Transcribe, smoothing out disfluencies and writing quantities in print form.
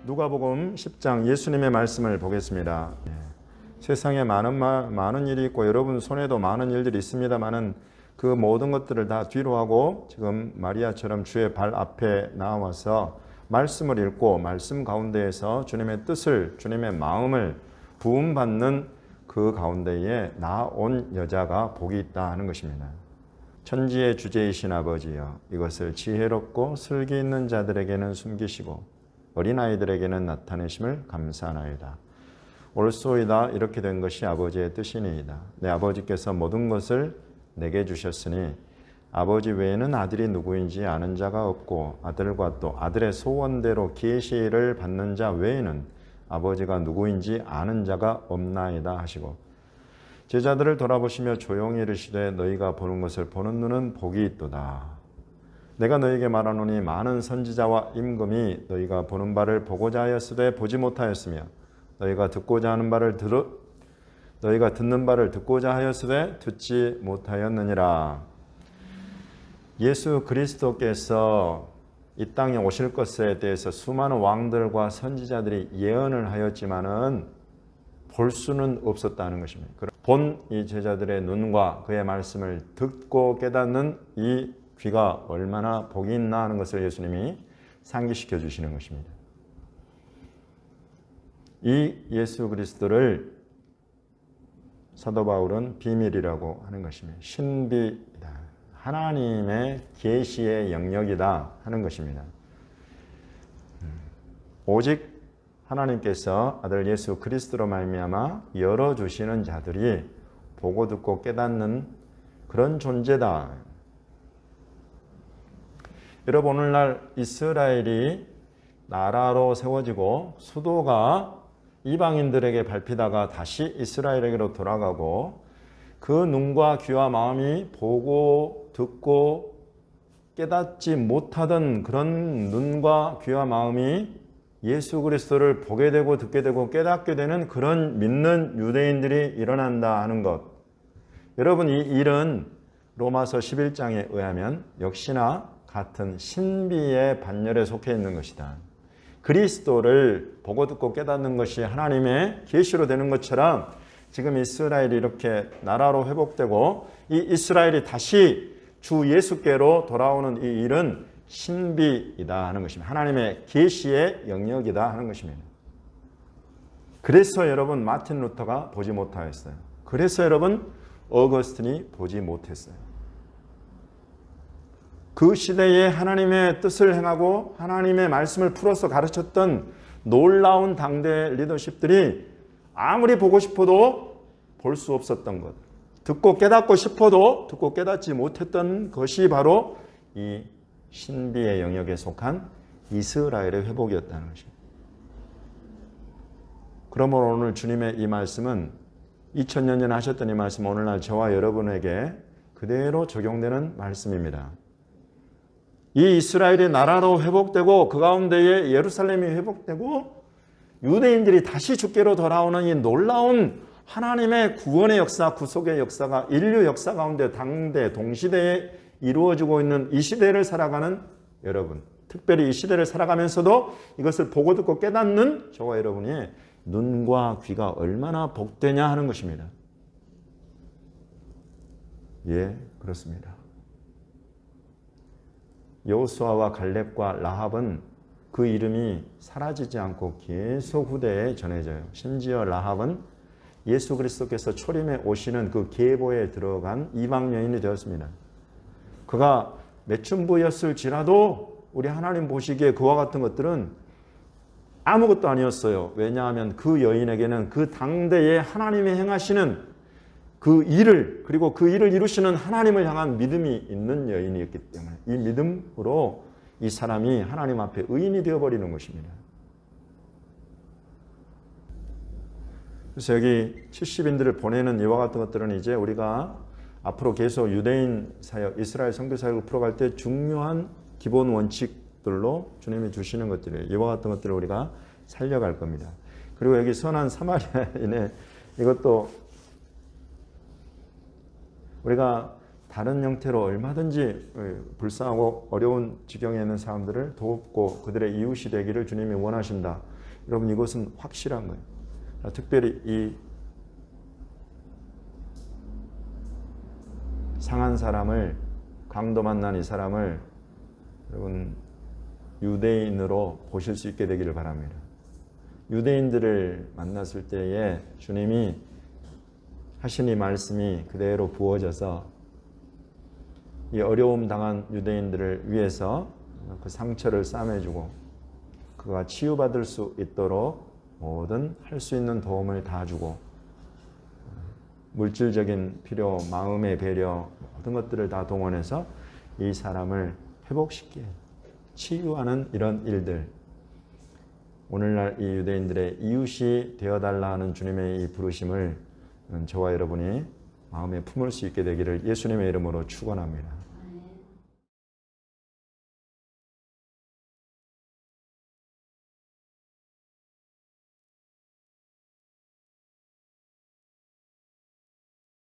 누가복음 10장 예수님의 말씀을 보겠습니다. 세상에 많은 일이 있고 여러분 손에도 많은 일들이 있습니다만은 그 모든 것들을 다 뒤로 하고 지금 마리아처럼 주의 발 앞에 나와서 말씀을 읽고 말씀 가운데에서 주님의 뜻을, 주님의 마음을 부음받는 그 가운데에 나온 여자가 복이 있다 하는 것입니다. 천지의 주제이신 아버지여, 이것을 지혜롭고 슬기 있는 자들에게는 숨기시고 어린아이들에게는 나타내심을 감사하나이다. 옳소이다. 이렇게 된 것이 아버지의 뜻이니이다. 내 아버지께서 모든 것을 내게 주셨으니 아버지 외에는 아들이 누구인지 아는 자가 없고 아들과 또 아들의 소원대로 계시를 받는 자 외에는 아버지가 누구인지 아는 자가 없나이다 하시고, 제자들을 돌아보시며 조용히 이르시되 너희가 보는 것을 보는 눈은 복이 있도다. 내가 너희에게 말하노니 많은 선지자와 임금이 너희가 보는 바를 보고자 하였으되 보지 못하였으며 너희가 듣는 바를 듣고자 하였으되 듣지 못하였느니라. 예수 그리스도께서 이 땅에 오실 것에 대해서 수많은 왕들과 선지자들이 예언을 하였지만은 볼 수는 없었다는 것입니다. 본 이 제자들의 눈과 그의 말씀을 듣고 깨닫는 이 귀가 얼마나 복이 있나 하는 것을 예수님이 상기시켜 주시는 것입니다. 이 예수 그리스도를 사도 바울은 비밀이라고 하는 것입니다. 신비이다. 하나님의 계시의 영역이다 하는 것입니다. 오직 하나님께서 아들 예수 그리스도로 말미암아 열어주시는 자들이 보고 듣고 깨닫는 그런 존재다. 여러분, 오늘날 이스라엘이 나라로 세워지고 수도가 이방인들에게 밟히다가 다시 이스라엘에게로 돌아가고 그 눈과 귀와 마음이 보고 듣고 깨닫지 못하던 그런 눈과 귀와 마음이 예수 그리스도를 보게 되고 듣게 되고 깨닫게 되는 그런 믿는 유대인들이 일어난다 하는 것. 여러분, 이 일은 로마서 11장에 의하면 역시나 같은 신비의 반열에 속해 있는 것이다. 그리스도를 보고 듣고 깨닫는 것이 하나님의 계시로 되는 것처럼 지금 이스라엘이 이렇게 나라로 회복되고 이 이스라엘이 다시 주 예수께로 돌아오는 이 일은 신비이다 하는 것입니다. 하나님의 계시의 영역이다 하는 것입니다. 그래서 여러분 마틴 루터가 보지 못하였어요. 그래서 여러분 어거스틴이 보지 못했어요. 그 시대에 하나님의 뜻을 행하고 하나님의 말씀을 풀어서 가르쳤던 놀라운 당대 리더십들이 아무리 보고 싶어도 볼 수 없었던 것, 듣고 깨닫고 싶어도 듣고 깨닫지 못했던 것이 바로 이 신비의 영역에 속한 이스라엘의 회복이었다는 것입니다. 그러므로 오늘 주님의 이 말씀은 2000년 전에 하셨던 이 말씀은 오늘날 저와 여러분에게 그대로 적용되는 말씀입니다. 이 이스라엘이 나라로 회복되고 그 가운데에 예루살렘이 회복되고 유대인들이 다시 주께로 돌아오는 이 놀라운 하나님의 구원의 역사, 구속의 역사가 인류 역사 가운데 당대 동시대에 이루어지고 있는 이 시대를 살아가는 여러분, 특별히 이 시대를 살아가면서도 이것을 보고 듣고 깨닫는 저와 여러분의 눈과 귀가 얼마나 복되냐 하는 것입니다. 예, 그렇습니다. 여호수아와 갈렙과 라합은 그 이름이 사라지지 않고 계속 후대에 전해져요. 심지어 라합은 예수 그리스도께서 초림에 오시는 그 계보에 들어간 이방 여인이 되었습니다. 그가 매춘부였을지라도 우리 하나님 보시기에 그와 같은 것들은 아무것도 아니었어요. 왜냐하면 그 여인에게는 그 당대에 하나님이 행하시는 그 일을, 그리고 그 일을 이루시는 하나님을 향한 믿음이 있는 여인이었기 때문에 이 믿음으로 이 사람이 하나님 앞에 의인이 되어버리는 것입니다. 그래서 여기 70인들을 보내는 이와 같은 것들은 이제 우리가 앞으로 계속 유대인 사역, 이스라엘 선교 사역을 풀어갈 때 중요한 기본 원칙들로 주님이 주시는 것들이에요. 이와 같은 것들을 우리가 살려갈 겁니다. 그리고 여기 선한 사마리아인의 이것도 우리가 다른 형태로 얼마든지 불쌍하고 어려운 지경에 있는 사람들을 돕고 그들의 이웃이 되기를 주님이 원하신다. 여러분 이것은 확실한 거예요. 특별히 이 상한 사람을, 강도 만난 이 사람을 여러분 유대인으로 보실 수 있게 되기를 바랍니다. 유대인들을 만났을 때에 주님이 하신 이 말씀이 그대로 부어져서 이 어려움 당한 유대인들을 위해서 그 상처를 싸매주고 그가 치유받을 수 있도록 모든 할 수 있는 도움을 다 주고 물질적인 필요, 마음의 배려 모든 것들을 다 동원해서 이 사람을 회복시켜 치유하는 이런 일들, 오늘날 이 유대인들의 이웃이 되어달라 하는 주님의 이 부르심을 저와 여러분이 마음에 품을 수 있게 되기를 예수님의 이름으로 축원합니다.